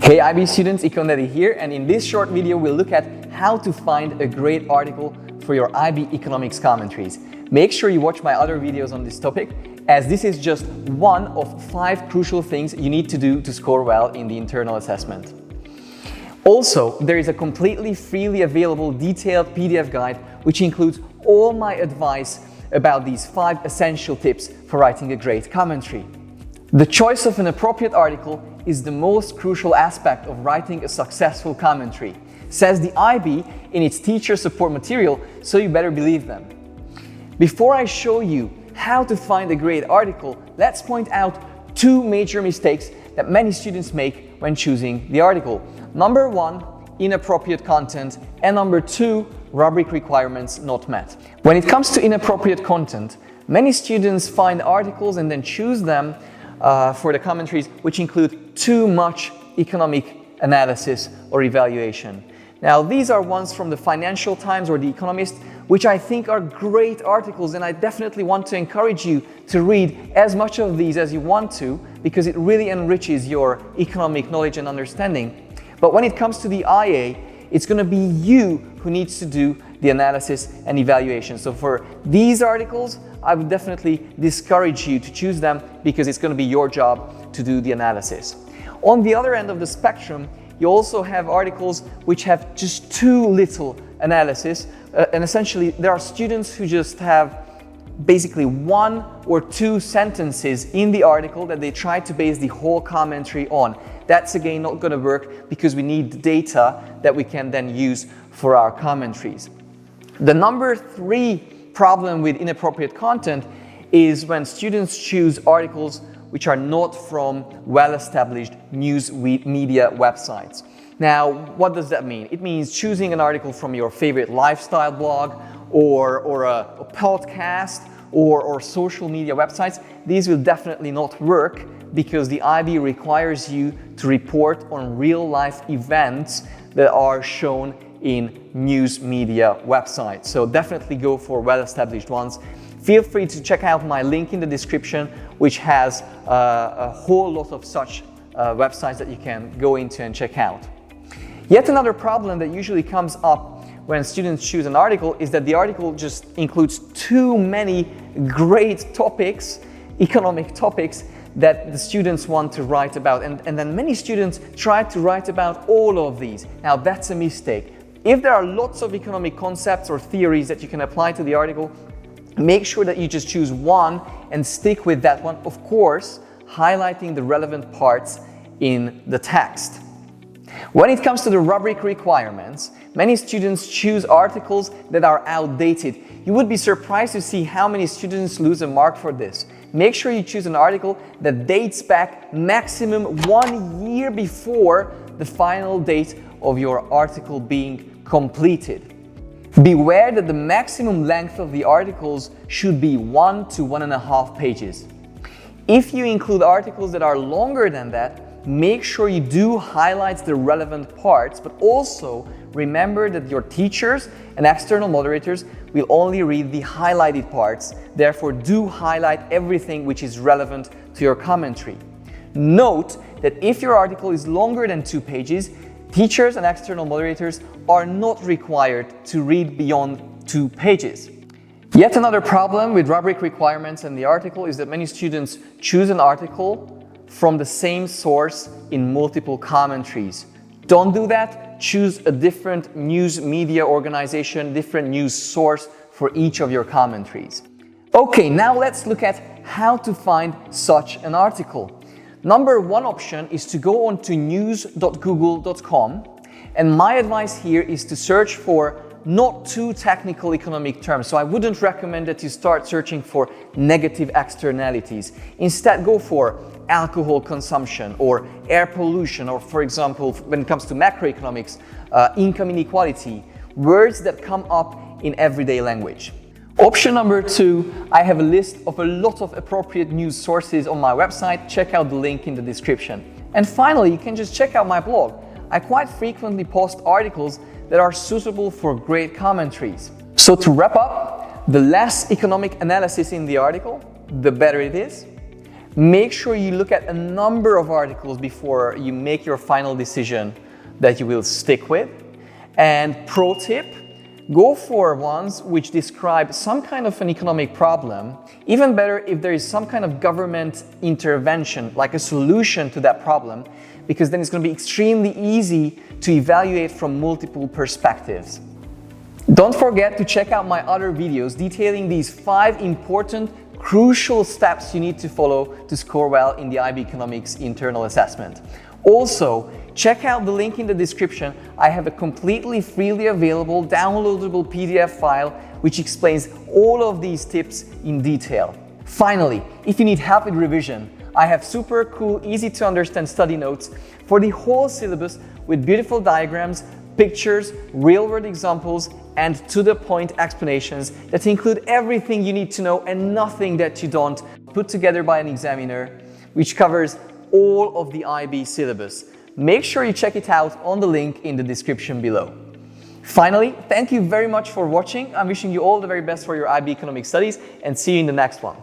Hey IB students, EconDaddy here, and in this short video we'll look at how to find a great article for your IB Economics commentaries. Make sure you watch my other videos on this topic, as this is just one of 5 crucial things you need to do to score well in the internal assessment. Also, there is a completely freely available detailed PDF guide which includes all my advice about these 5 essential tips for writing a great commentary. The choice of an appropriate article is the most crucial aspect of writing a successful commentary, says the IB in its teacher support material, so you better believe them. Before I show you how to find a great article, let's point out 2 major mistakes that many students make when choosing the article. Number 1, inappropriate content, and number 2, rubric requirements not met. When it comes to inappropriate content, many students find articles and then choose them for the commentaries which include too much economic analysis or evaluation. Now, these are ones from the Financial Times or The Economist, which I think are great articles, and I definitely want to encourage you to read as much of these as you want to, because it really enriches your economic knowledge and understanding. But when it comes to the IA, it's going to be you who needs to do the analysis and evaluation. So for these articles, I would definitely discourage you to choose them, because it's going to be your job to do the analysis. On the other end of the spectrum, you also have articles which have just too little analysis, and essentially there are students who just have basically 1 or 2 sentences in the article that they try to base the whole commentary on. That's again not going to work, because we need the data that we can then use for our commentaries. The number 3 problem with inappropriate content is when students choose articles which are not from well-established news media websites. Now, what does that mean? It means choosing an article from your favorite lifestyle blog or a podcast or social media websites. These will definitely not work, because the IB requires you to report on real-life events that are shown in news media websites. So definitely go for well-established ones. Feel free to check out my link in the description, which has a whole lot of such websites that you can go into and check out. Yet another problem that usually comes up when students choose an article is that the article just includes too many great topics, economic topics, that the students want to write about. And then many students try to write about all of these. Now, that's a mistake. If there are lots of economic concepts or theories that you can apply to the article, make sure that you just choose one and stick with that one, of course, highlighting the relevant parts in the text. When it comes to the rubric requirements, many students choose articles that are outdated. You would be surprised to see how many students lose a mark for this. Make sure you choose an article that dates back maximum 1 year before the final date of your article being completed. Beware that the maximum length of the articles should be 1 to 1.5 pages. If you include articles that are longer than that, make sure you do highlight the relevant parts, but also remember that your teachers and external moderators will only read the highlighted parts. Therefore, do highlight everything which is relevant to your commentary. Note that if your article is longer than 2 pages, teachers and external moderators are not required to read beyond 2 pages. Yet another problem with rubric requirements and the article is that many students choose an article from the same source in multiple commentaries. Don't do that. Choose a different news media organization, different news source for each of your commentaries. Okay, now let's look at how to find such an article. Number 1 option is to go on to news.google.com, and my advice here is to search for not too technical economic terms. So I wouldn't recommend that you start searching for negative externalities. Instead, go for alcohol consumption or air pollution, or for example, when it comes to macroeconomics, income inequality, words that come up in everyday language. Option number 2, I have a list of a lot of appropriate news sources on my website. Check out the link in the description. And finally, you can just check out my blog. I quite frequently post articles that are suitable for great commentaries. So to wrap up, the less economic analysis in the article, the better it is. Make sure you look at a number of articles before you make your final decision that you will stick with. And pro tip, go for ones which describe some kind of an economic problem. Even better if there is some kind of government intervention, like a solution to that problem, because then it's going to be extremely easy to evaluate from multiple perspectives. Don't forget to check out my other videos detailing these 5 important, crucial steps you need to follow to score well in the IB Economics internal assessment. Also, check out the link in the description. I have a completely freely available downloadable PDF file which explains all of these tips in detail. Finally, if you need help with revision, I have super cool, easy to understand study notes for the whole syllabus with beautiful diagrams, pictures, real-world examples, and to-the-point explanations that include everything you need to know and nothing that you don't, put together by an examiner, which covers all of the IB syllabus. Make sure you check it out on the link in the description below. Finally, thank you very much for watching. I'm wishing you all the very best for your IB Economics studies and see you in the next one.